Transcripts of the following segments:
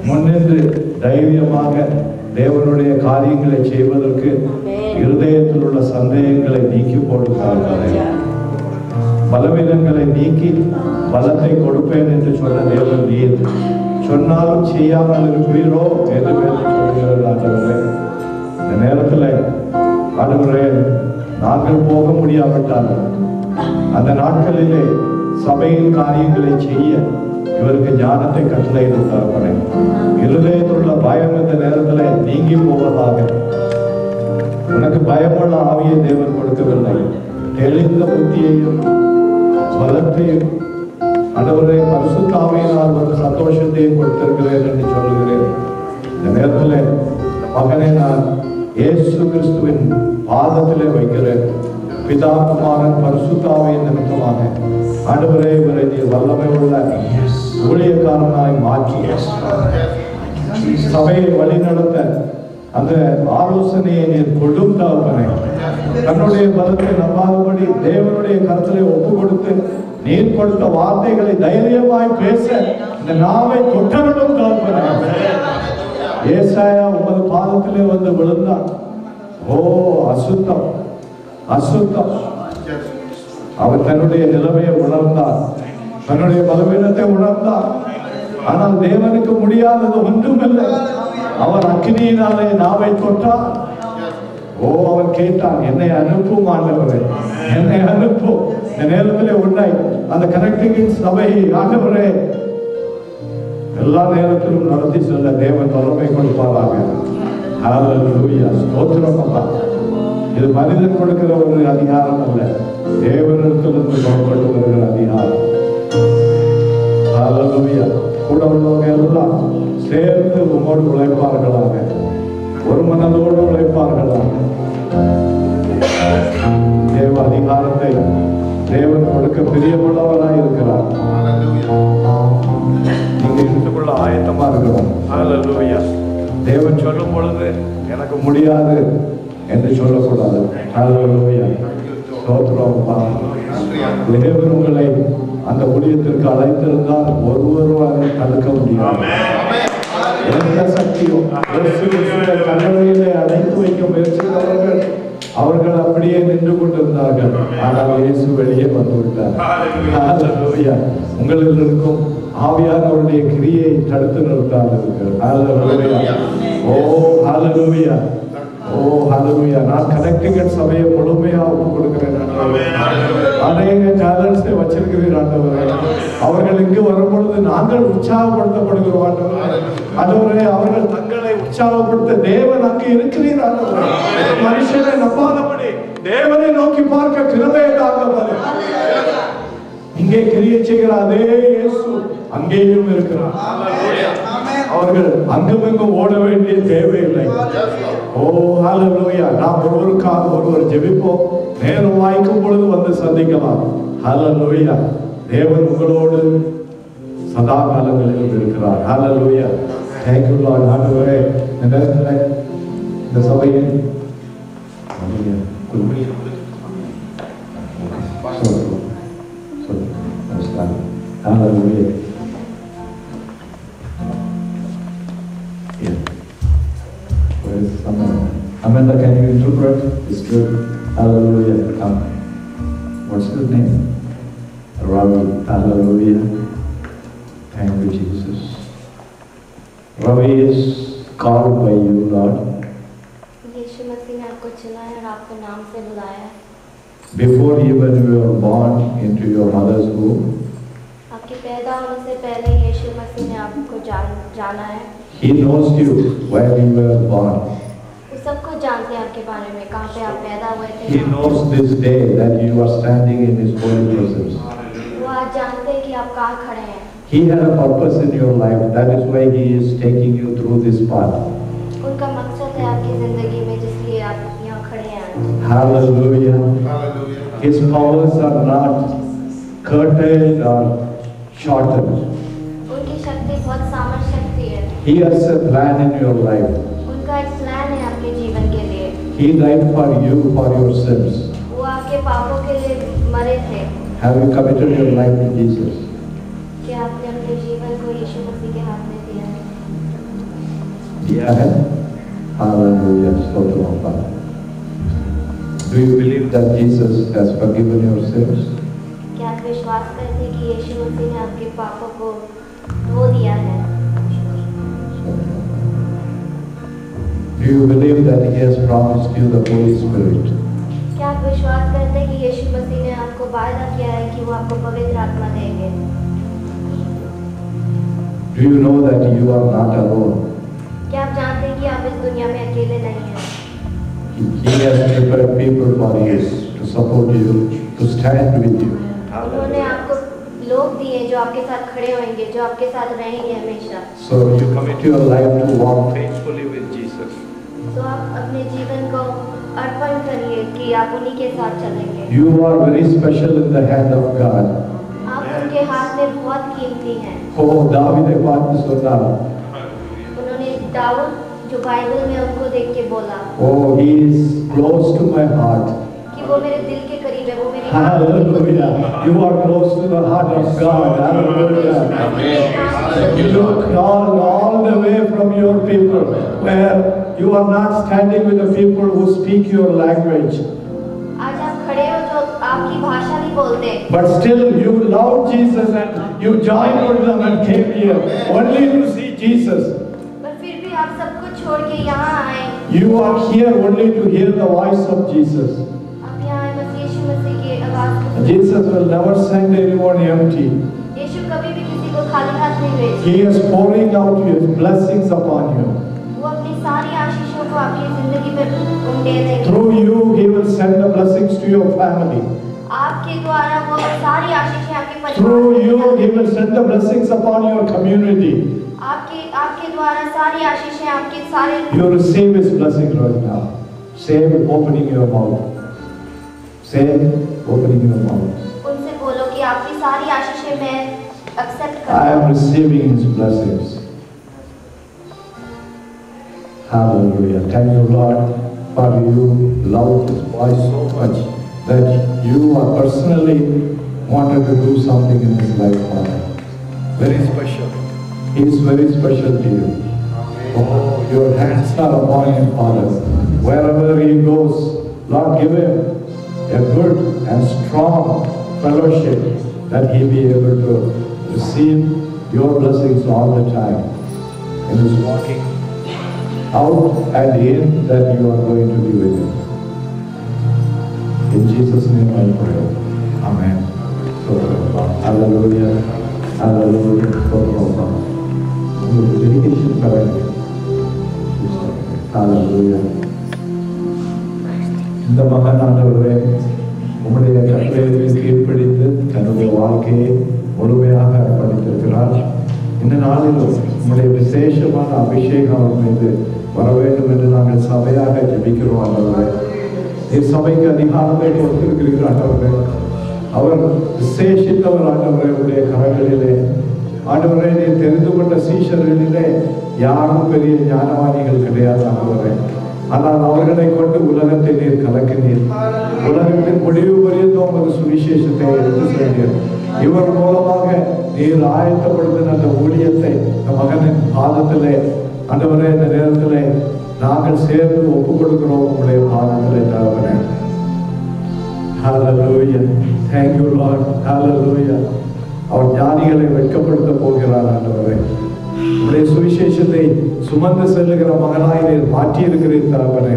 முன்னின்று தைரியமாக தேவனுடைய காரியங்களை செய்வதற்கு இருதயத்தில் உள்ள சந்தேகங்களை நீக்கி போடுகிறார்கள். பலவீனங்களை நீக்கி பலத்தை கொடுப்பேன் என்று சொன்ன தேவன் நீர் சொன்னாலும் செய்யாமல் இருப்பீரோ என்று சொல்கிறார்கள். இந்த நேரத்தில் ஆண்டவரே, நாங்கள் போக முடியாவிட்டால் அந்த நாட்களிலே சபையின் காரியங்களை செய்ய இவருக்கு ஞானத்தை கட்டளையிட்டார்கள். இருதயத்திலுள்ள பயம் இந்த நேரத்தில் நீங்கி போவதாக. உனக்கு பயமுள்ள ஆவியை தேவன் கொடுக்கவில்லை, தெளிந்த புத்தியையும் பலத்தையும் ஆண்டவரே பரிசுத்த ஆவியினால் ஒரு சந்தோஷத்தையும் கொடுத்திருக்கிறேன் என்று சொல்லுகிறேன். இந்த நேரத்தில் மகனை நான் இயேசு கிறிஸ்துவின் பாதத்திலே வைக்கிறேன். பிதா குமாரன் பரிசுத்த ஆவியின் நிமித்தமாக ஆண்டவரே இவரை நீர் வல்லமை உள்ள ஊழியக்காரனாய் மாற்றி சபையை வழிநடத்த அந்த ஆலோசனையை நீர் கொடும் தகப்பனே. தன்னுடைய பலத்தை நம்பாதபடி தேவனுடைய கருத்திலே ஒப்பு கொடுத்து நீர் கொடுத்த வார்த்தைகளை தைரியமாய் பேச இந்த நாவை தொட்டவிடும் தகப்பனே. ஏசாயா உமது பாதத்திலே வந்து விழுந்தான். ஓ அசுத்தம் அசுத்தம். அவர் தன்னுடைய நிலைமையை உணர்ந்தார், தன்னுடைய பலவீனத்தை உணர்ந்தார். ஆனால் தேவனுக்கு முடியாதது ஒன்றுமில்லை. அவர் அக்கினியினாலே நாவை தொட்டார். ஓ அவன் கேட்டான், என்னை அனுப்பும் ஆண்டவரே, என்னை அனுப்பும். இந்த நேரத்திலே உன்னை அந்த கனெக்டிங் சபையை ஆண்டவரே எல்லா நேரத்திலும் நடத்தி செல்ல தேவன் வல்லமை கொடுப்பாராக. ஹல்லேலூயா, ஸ்தோத்திரம் அப்பா. இது மனிதன் கொடுக்கிற ஒரு அதிகாரம் அல்ல, தேவனிடத்திலிருந்து புறப்பட்டு வருகிற அதிகாரம். ஹல்லேலூயா. கூட உள்ளவங்க எல்லாம் சேர்ந்து உம்மோடு உழைப்பார்களாக, ஒரு மனதோடு உழைப்பார்களாக. தேவ அதிகாரத்தை தேவன் கொடுக்க பிரியமுள்ளவராய் இருக்கிறார். நீங்க எடுத்துக்கொள்ள ஆயத்தமா இருக்கிறோம். ஹல்லேலூயா. தேவன் சொல்லும் பொழுது எனக்கு முடியாது என்று சொல்லக்கூடாது. ஹல்லேலூயா, ஸ்தோத்திரம். தேவன் உங்களை அந்த ஊழியத்திற்கு அழைத்திருந்தால் ஒருவரும் அதை தடுக்க முடியாது. எந்த சக்தியும் கல்லறையிலே அடைத்து வைக்க முயற்சித்தவர்கள் அவர்கள் அப்படியே நின்று கொண்டிருந்தார்கள். ஆனால் இயேசு வெளியே வந்துவிட்டார். ஹல்லேலூயா. உங்களில் இருக்கும் ஆவியானவருடைய கிரியை தடுத்து நிறுத்தாதீர்கள். ஹல்லேலூயா. ஓ ஹல்லேலூயா, ஓ ஹல்லேலூயா. நான் கனெக்டிங் சபையை முழுமையா ஒப்பு கொடுக்கிறேன். அநேக டேலண்ட்ஸை வச்சிருக்கிறீர் ஆண்டவரே. அவர்கள் இங்கு வரும்பொழுது நாங்கள் உற்சாகப்படுத்தப்படுகிறோம் ஆண்டவரே. ஆண்டவரே, அவர்கள் தங்களை உற்சாகப்படுத்த தேவன் அங்கு இருக்கிறீர் ஆண்டவரே. மனுஷனை நம்பாதபடி தேவனை நோக்கி பார்க்க கிருபையை தாங்க. இங்கே கிரியை செய்கிற அதே இயேசு அங்கேயும் இருக்கிறார். அவர்கள் அங்குமெங்கும் ஓட வேண்டிய தேவையில்லை. ஓ ஹல்லேலூயா. நாம் ஒருவருக்காக ஒருவர் ஜெபிப்போம். நேரம் வாய்க்கும் பொழுது வந்து சந்திக்கலாம். ஹல்லேலூயா. தேவன் உங்களோடு சதா காலங்களில் இருக்கிறார். ஹல்லேலூயா. Thank you Lord. ஆண்டவரே, இந்த சபையில் Hallelujah. Yeah. Where is Amanda? Amanda, can you interpret? It's good. Hallelujah. Come. What's your name? Ravi. Hallelujah. Thank you, Jesus. Ravi is called by you, Lord. यीशु मसीह ने आपको चुना है और आपको नाम से बुलाया है. Before even you were born into your mother's womb, आपके पैदा होने से पहले यीशु मसीह ने आपको जाना है. He knows you where you were born. वो सबको जानते हैं आपके बारे में, कहाँ पे आप पैदा हुए थे. He knows this day that you are standing in His holy presence. वो आज जानते हैं कि आप कहाँ खड़े हैं. He had a purpose in your life. That is why He is taking you through this path. उनका मकसद है आपकी जिंदगी में, जिसलिए आप यहाँ खड़े हैं. Hallelujah. His powers are not curtailed or shortened. उनकी शक्ति बहुत सामर्थ शक्ति है. He has a plan in your life. उनका एक प्लान है आपके जीवन के लिए. He died for you for your sins. वो आपके पापों के लिए मरे थे. Have you committed your life to Jesus? क्या आपने अपने जीवन को यीशु किया है। Hallelujah. स्तोत्रम का। Do you believe that Jesus has forgiven your sins? क्या आप विश्वास करते हैं कि यीशु मसीह ने आपके पापों को धो दिया है? Do you believe that He has promised you the Holy Spirit? क्या आप विश्वास करते हैं कि यीशु मसीह ने आपको वादा किया है कि वो आपको पवित्र आत्मा देंगे? Do you know that you are not alone? क्या आप जानते हैं कि आप इस दुनिया में अकेले नहीं हैं? He has prepared people for you to support you, to stand with you. उन्होंने आपको लोग दिए जो आपके साथ खड़े होंगे, जो आपके साथ रहेंगे हमेशा। So you commit your life to walk faithfully with Jesus. तो आप अपने जीवन को अर्पण करिए कि आप उन्हीं के साथ चलेंगे। You are very special in the hand of God. आप उनके हाथ में बहुत कीमती हैं। Oh, दावीद एक बात सुना। उन्होंने दाऊद जो बाइबल में उनको देख के बोला, Oh, he is close to my heart. कि वो मेरे दिल के करीब है, वो मेरी Hallelujah. You are close to the heart of God. Hallelujah. You call all the way from your people, where you are not standing with the people who speak your language. आज आप खड़े हो जो आपकी भाषा नहीं बोलते, But still you love Jesus and you joined with them and came here only to see Jesus. पर फिर भी आप सब कुछ छोड़ के यहाँ आए। You are here only to hear the voice of Jesus. आप यहाँ आए बस यीशु मसीह की आवाज़ को सुनने। Jesus will never send anyone empty. यीशु कभी भी किसी को खाली हाथ नहीं भेजते। He is pouring out His blessings upon you. वो अपनी सारी आशीषों को आपकी जिंदगी में उंडेल देंगे। Through you, He will send the blessings to your family. आपके द्वारा वो सारी आशीषें आपके परिवार Through you, He will send the blessings upon your community. आपके द्वारा सारी आशीषें आपके सारे You receive His blessing right now. Say, opening your mouth. Say, opening your mouth. उनसे बोलो कि आपकी सारी आशीषें मैं एक्सेप्ट I am करता हूँ। receiving His blessings. Hallelujah. Thank you, Lord, for you love this boy so much that you are personally wanted to do something in his life, Father. Very special. He is very special to you. Oh, your hands are upon him, Father. Wherever he goes, Lord, give him a good and strong fellowship that he be able to receive your blessings all the time in his walking out and in that you are going to be with him. In Jesus' name I pray. Amen. So, hallelujah. Hallelujah. So, dedication correct. Hallelujah. இந்த மகனானவரே உம்முடைய கட்டளைகளுக்கு கீழ்ப்படிந்து தன்னுடைய வாழ்க்கையை முழுமையாக அர்ப்பணித்திருக்கிறார். இந்த நாளிலும் உம்முடைய விசேஷமான அபிஷேகம் அவர் மீது வர வேண்டும் என்று நாங்கள் சபையாக ஜெபிக்கிறோம் ஆண்டவரே. நீர் சபைக்கு அதிகாரத்தை கொடுத்திருக்கிறீர்கள் ஆண்டவரே. அவர் விசேஷித்தவர் ஆண்டவரே. உடைய கரங்களிலே ஆண்டவரே நீர் தெரிந்து கொண்ட சீஷர்களிலே யாரும் பெரிய ஞானவாணிகள் கிடையாது ஆண்டவரே. ஆனால் அவர்களை கொண்டு உலகத்தை நீர் கலக்கினீர். உலகத்தின் முடிவு பரியந்தம் உமது சுவிசேஷத்தை எடுத்து சென்றீர். இவர் மூலமாக நீர் ஆயத்தப்படுத்தின அந்த ஊழியத்தை இந்த மகனின் பாதத்திலே ஆண்டவரே இந்த நேரத்திலே நாங்கள் சேர்ந்து ஒப்புக் கொடுக்கிறோம் உங்களுடைய பாதத்திலே தகவனே. Hallelujah. Thank you, Lord. Hallelujah. அவர் ஞானிகளை வெட்கப்படுத்த போகிறார் ஆண்டவரே. உங்களுடைய சுவிசேஷத்தை சுமந்து செல்லுகிற மகனாய் நீர் மாற்றி இருக்கிறீர் தகவனே.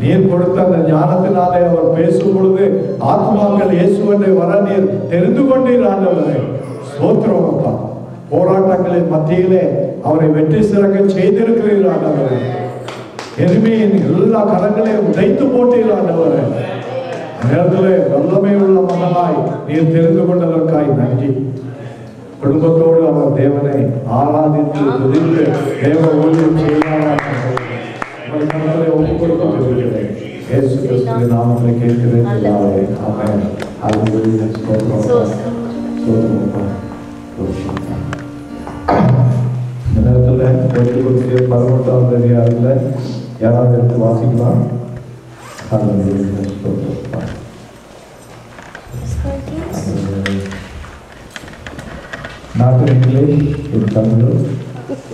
நீர் கொடுத்த அந்த ஞானத்தினாலே அவர் பேசும் பொழுது ஆத்மாக்கள் இயேசுவனை வர நீர் தெரிந்து கொண்டீர் ஆண்டவரே. ஸ்தோத்திரம் அப்பா. போராட்டங்களின் மத்தியிலே அவரை வெற்றி சிறக்க செய்திருக்கிறீர் ஆண்டவரே. எருமையின் எல்லா கரங்களையும் உடைத்து போட்டீர் ஆண்டவரே. நேரத்திலே வல்லமை உள்ள மகனாய் நீர் தெரிந்து கொண்டதற்காய் நன்றி. குடும்பத்தோடு அவர் தேவனை ஆராதித்து துதித்து தேவ ஊழியம் செய்யலாம். உங்கள் கரத்திலே ஒப்புக் கொடுக்கிறேன். இயேசு கிறிஸ்துவின் நாமத்திலே கேட்கிறேன் பிதாவே. ஆமென். ஹல்லேலூயா. ஸ்தோத்திரம். இந்த நேரத்தில் போட்டிகளுக்கு 18ஆம் அதிகாரத்தில் யாராவது எடுத்து வாசிக்கலாம். ஹல்லேலூயா. ஸ்தோத்திரம். Not in English, in Tamil.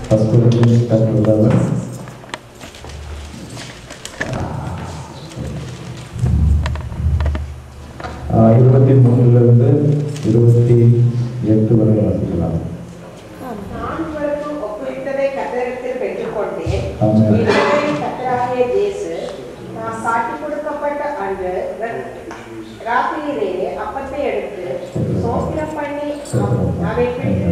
First Corinthians chapter 11. 23 28 வரை வாசிக்கலாம். நான் உங்களுக்கு ஒப்புவித்ததை கர்த்தரிடத்தில் பெற்றுக்கொண்டேன். ஆமென். இஸ்ரவேலின் கர்த்தராகிய இயேசு நான் காட்டிக் கொடுக்கப்பட்ட அன்று ராத்திரியிலே அப்பத்தை எடுத்து சோத்திரம் பண்ணி அதை பிட்டு